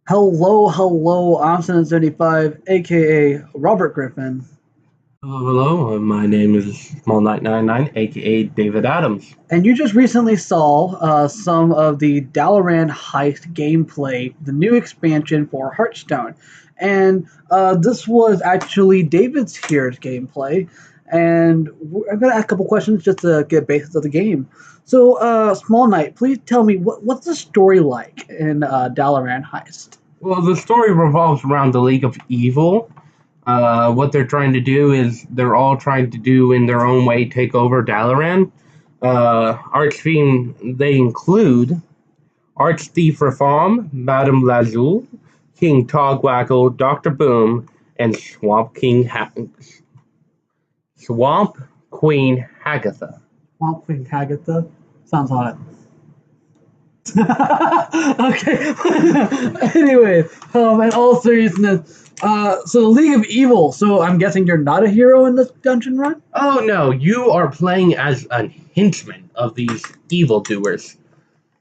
Hello, hello, I'm Sinist75, aka Robert Griffin. Hello, my name is smallknight99, aka David Adams. And you just recently saw some of the Dalaran Heist gameplay, the new expansion for Hearthstone. And this was actually David's here's gameplay. And I'm going to ask a couple questions just to get basics of the game. So, Small Knight, please tell me, what's the story like in Dalaran Heist? Well, the story revolves around the League of Evil. What they're trying to do is they're all trying to do in their own way take over Dalaran. Arch theme they include Archthief Reform, Madame Lazul, King Togwaggle, Doctor Boom, and Swamp Queen Hagatha. Swamp Queen Hagatha? Sounds hot. Okay. Anyway, in all seriousness, so the League of Evil. So I'm guessing you're not a hero in this dungeon run. Oh no, you are playing as a henchman of these evildoers.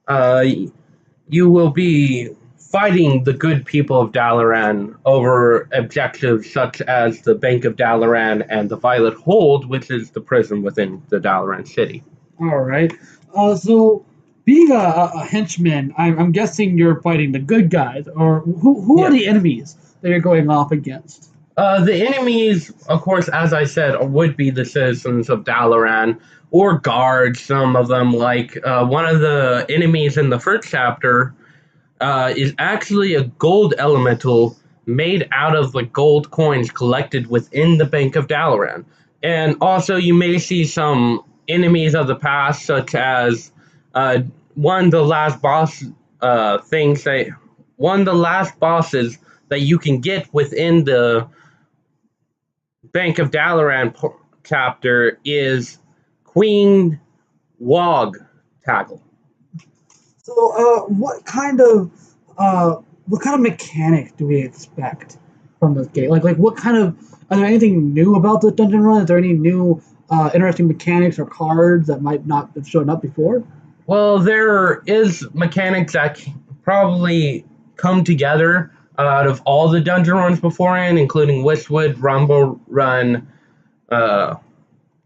Uh, you will be fighting the good people of Dalaran over objectives such as the Bank of Dalaran and the Violet Hold, which is the prison within the Dalaran city. All right. So being a henchman, I'm guessing you're fighting the good guys, or who are Yeah. the enemies that you're going off against? The enemies, of course, as I said, would be the citizens of Dalaran or guards. Some of them, like one of the enemies in the first chapter, is actually a gold elemental made out of the gold coins collected within the Bank of Dalaran. And also, you may see some enemies of the past, such as uh, one of the last boss things that one of the last bosses that you can get within the Bank of Dalaran chapter is Queen Wog Taggle. So, what kind of mechanic do we expect from this game? Like what kind of are there anything new about the dungeon run? Is there any new interesting mechanics or cards that might not have shown up before? Well, there is mechanics that probably come together out of all the dungeon runs beforehand, including uh,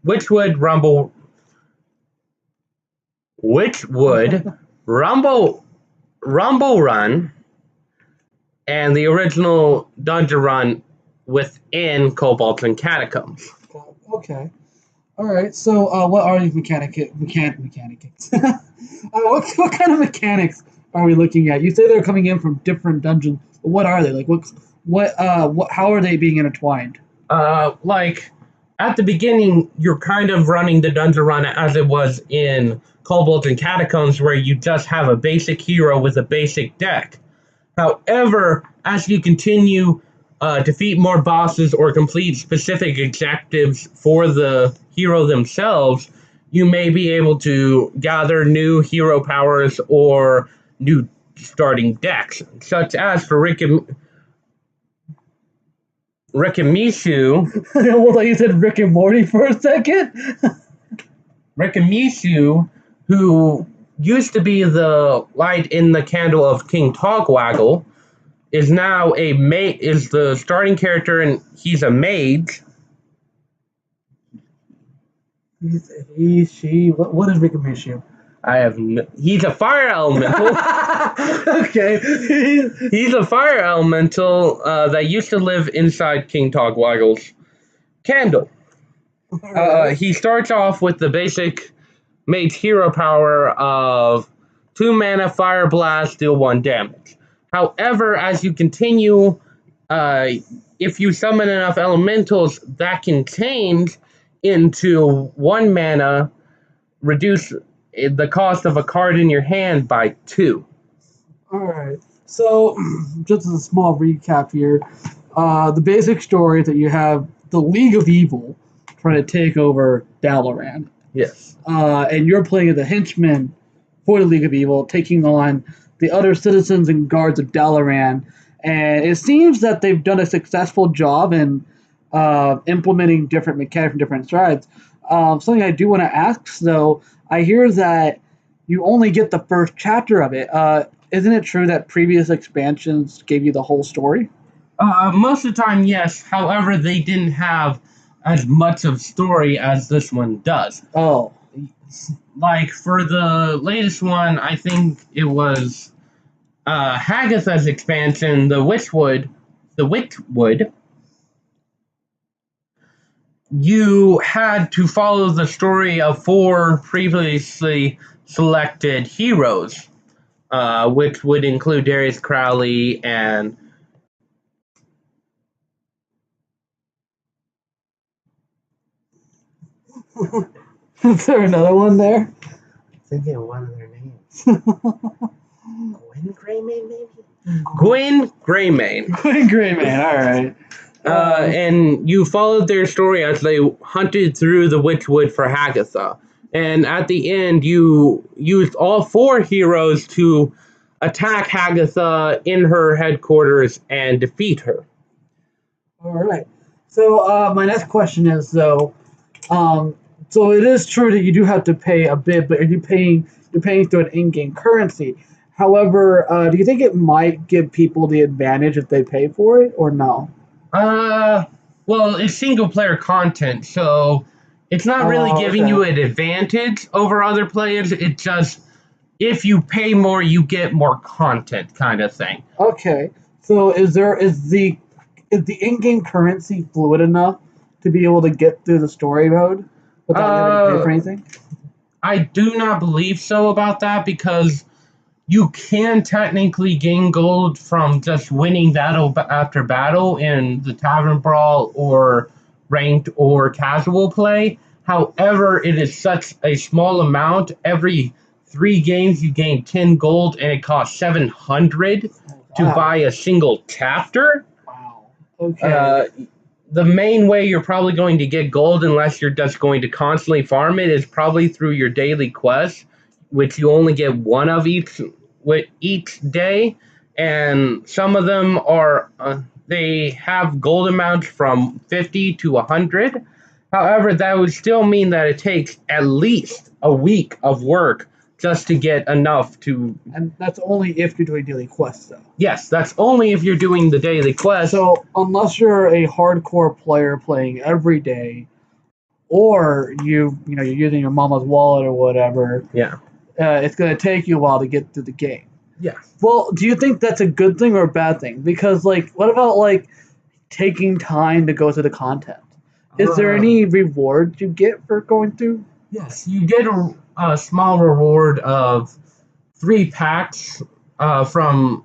Witchwood, Witchwood, Rumble, Rumble Run, and the original dungeon run within Cobalt and Catacombs. Okay. All right. So, what are these mechanics? What kind of mechanics are we looking at? You say they're coming in from different dungeons. But what are they? Like, how are they being intertwined? Like at the beginning, you're kind of running the dungeon run as it was in Cobalt and Catacombs, where you just have a basic hero with a basic deck. However, as you continue defeat more bosses or complete specific objectives for the hero themselves, you may be able to gather new hero powers or new starting decks, such as for Rikamishu. Well, like you said, Rick and Morty for a second. Rikamishu, who used to be the light in the candle of King Togwaggle, is now is the starting character, and he's a mage. She. What is Rick and Morty? He's a fire elemental. Okay. He's a fire elemental that used to live inside King Togwaggle's candle. He starts off with the basic mage hero power of 2 mana, fire blast, deal 1 damage. However, as you continue, if you summon enough elementals, that can change into 1 mana, reduce the cost of a card in your hand by 2. All right. So, just as a small recap here, the basic story is that you have the League of Evil trying to take over Dalaran. Yes. And you're playing as a henchman for the League of Evil, taking on the other citizens and guards of Dalaran. And it seems that they've done a successful job in implementing different mechanics from different sides. Something I do want to ask, though, I hear that you only get the first chapter of it. isn't it true that previous expansions gave you the whole story? Most of the time, yes. However, they didn't have as much of story as this one does. Oh, Like for the latest one, I think it was Hagatha's expansion, the Witchwood. You had to follow the story of four previously selected heroes, which would include Darius Crowley and. is there another one there? Thinking of one of their names. Gwen Greymane, maybe? Gwen Greymane. Gwen Greymane, alright. And you followed their story as they hunted through the Witchwood for Hagatha. And at the end, you used all four heroes to attack Hagatha in her headquarters and defeat her. Alright. So, my next question is, though, so it is true that you do have to pay a bit, but you're paying through an in-game currency. However, do you think it might give people the advantage if they pay for it, or no? Well, it's single player content, so it's not really giving you an advantage over other players. It's just if you pay more, you get more content, kind of thing. Okay. So is the in-game currency fluid enough to be able to get through the story mode without having to pay for anything? I do not believe so about that because you can technically gain gold from just winning battle after battle in the tavern brawl or ranked or casual play. However, it is such a small amount. Every 3 games you gain 10 gold and it costs 700 to buy a single chapter. Wow. Okay. The main way you're probably going to get gold, unless you're just going to constantly farm it, is probably through your daily quests, which you only get one of each day, and some of them are they have gold amounts from 50 to 100. However, that would still mean that it takes at least a week of work just to get enough to. And that's only if you're doing daily quests, though. Yes, that's only if you're doing the daily quest. So unless you're a hardcore player playing every day, or you're using your mama's wallet or whatever, yeah, it's going to take you a while to get through the game. Yeah. Well, do you think that's a good thing or a bad thing? Because what about taking time to go through the content? Is there any reward you get for going through? Yes, you get a small reward of 3 packs from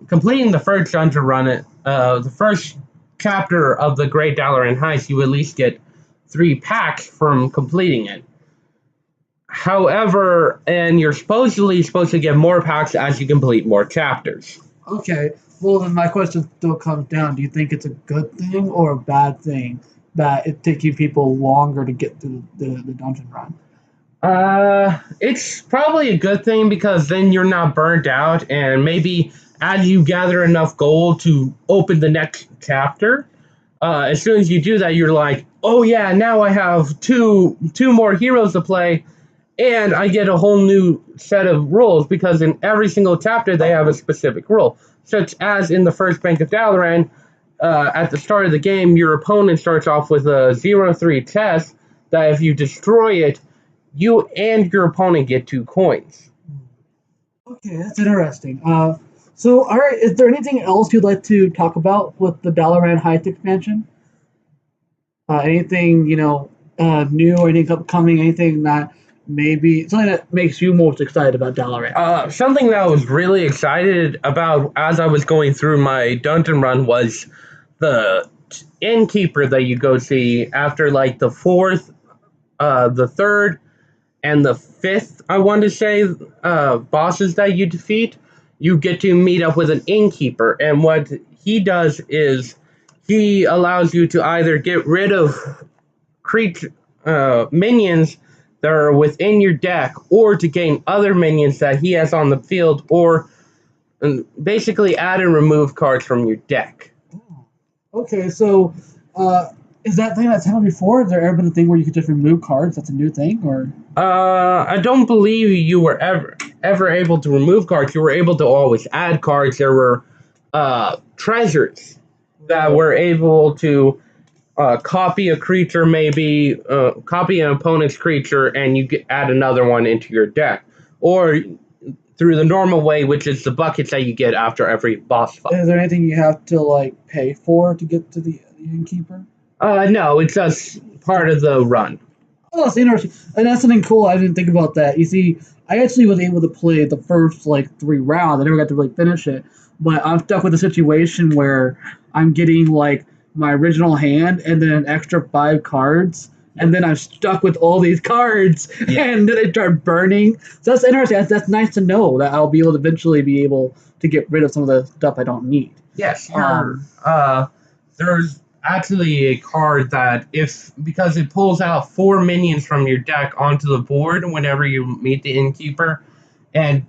completing the first dungeon run. The first chapter of the Great Dalaran Heist, you at least get 3 packs from completing it. However, and you're supposedly supposed to get more packs as you complete more chapters. Okay, well then my question still comes down: do you think it's a good thing or a bad thing that it's taking people longer to get through the dungeon run? It's probably a good thing because then you're not burnt out, and maybe as you gather enough gold to open the next chapter, as soon as you do that, you're like, oh yeah, now I have two more heroes to play, and I get a whole new set of rules because in every single chapter they have a specific rule, such as in the first Bank of Dalaran. At the start of the game, your opponent starts off with a 0-3 chest that if you destroy it, you and your opponent get 2 coins. Okay, that's interesting. So, all right, is there anything else you'd like to talk about with the Dalaran Heist expansion? Anything, new or anything upcoming, anything that maybe, something that makes you most excited about Dalaran? Something that I was really excited about as I was going through my dungeon run was the innkeeper that you go see after the 4th, the 3rd, and the 5th, I want to say, bosses that you defeat. You get to meet up with an innkeeper, and what he does is he allows you to either get rid of minions that are within your deck, or to gain other minions that he has on the field, or basically add and remove cards from your deck. Okay, so is that thing that's happened before? Has there ever been a thing where you could just remove cards? That's a new thing, or? I don't believe you were ever able to remove cards, you were able to always add cards. There were treasures that were able to copy a creature, maybe copy an opponent's creature, and you add another one into your deck. Or through the normal way, which is the buckets that you get after every boss fight. Is there anything you have to like pay for to get to the innkeeper? No, it's just part of the run. Oh, that's interesting. And that's something cool. I didn't think about that. You see, I actually was able to play the first like 3 rounds. I never got to really finish it, but I'm stuck with a situation where I'm getting like my original hand and then an extra 5 cards, and then I'm stuck with all these cards, and then they start burning. So that's interesting. That's nice to know that I'll be able to eventually be able to get rid of some of the stuff I don't need. Yes, there's actually a card that because it pulls out 4 minions from your deck onto the board whenever you meet the innkeeper, and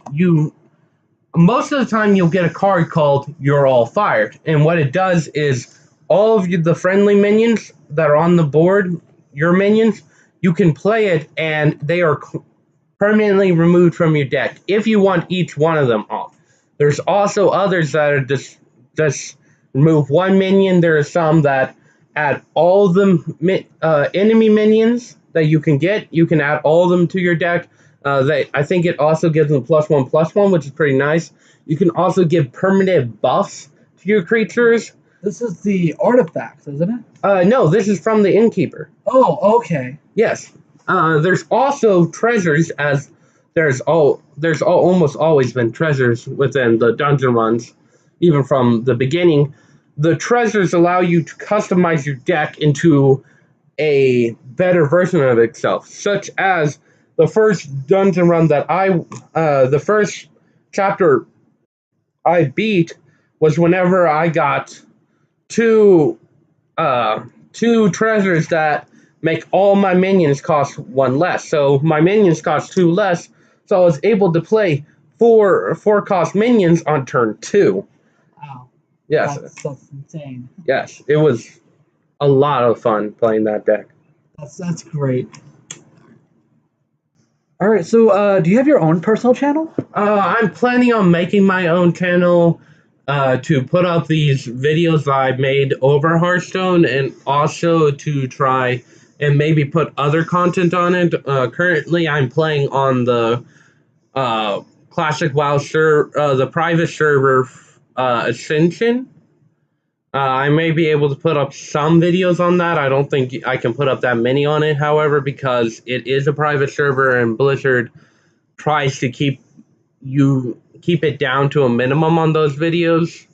most of the time you'll get a card called You're All Fired, and what it does is all of the friendly minions that are on the board, your minions, you can play it and they are permanently removed from your deck if you want each one of them off. There's also others that are just remove 1 minion. There are some that add all the enemy minions that you can get. You can add all of them to your deck. I think it also gives them +1/+1, which is pretty nice. You can also give permanent buffs to your creatures. This is the artifacts, isn't it? No, this is from the innkeeper. Oh, okay. Yes. There's also treasures, as there's almost always been treasures within the dungeon runs, even from the beginning. The treasures allow you to customize your deck into a better version of itself, such as the first dungeon run that the first chapter I beat was whenever I got two treasures that make all my minions cost 1 less. So my minions cost 2 less, so I was able to play 4 cost minions on turn 2. Wow. Yes. That's insane. Yes, it was a lot of fun playing that deck. That's great. All right, so do you have your own personal channel? I'm planning on making my own channel to put up these videos that I've made over Hearthstone, and also to try and maybe put other content on it. Currently, I'm playing on the Classic WoW the private server Ascension. I may be able to put up some videos on that. I don't think I can put up that many on it, however, because it is a private server and Blizzard tries to keep it down to a minimum on those videos.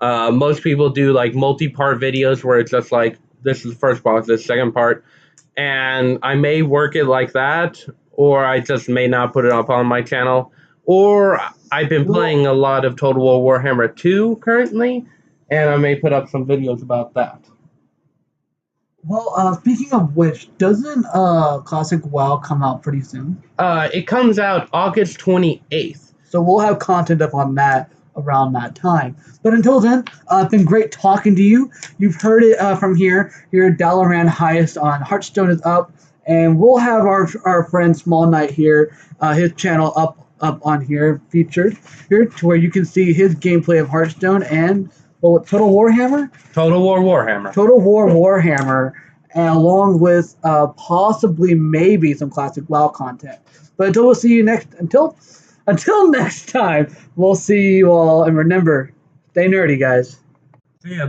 Most people do like multi-part videos where it's just like, this is the first part, this second part, and I may work it like that, or I just may not put it up on my channel. Or I've been playing a lot of Total War Warhammer 2 currently, and I may put up some videos about that. Well, speaking of which, doesn't Classic WoW come out pretty soon? It comes out August 28th. So we'll have content up on that around that time. But until then, it's been great talking to you. You've heard it from here. Your Dalaran Heist on Hearthstone is up, and we'll have our friend Small Knight here, his channel up on here, featured here, to where you can see his gameplay of Hearthstone and Total Warhammer? Total War Warhammer. Total War Warhammer, and along with possibly maybe some Classic WoW content. But until next time, we'll see you all, and remember, stay nerdy, guys. See ya.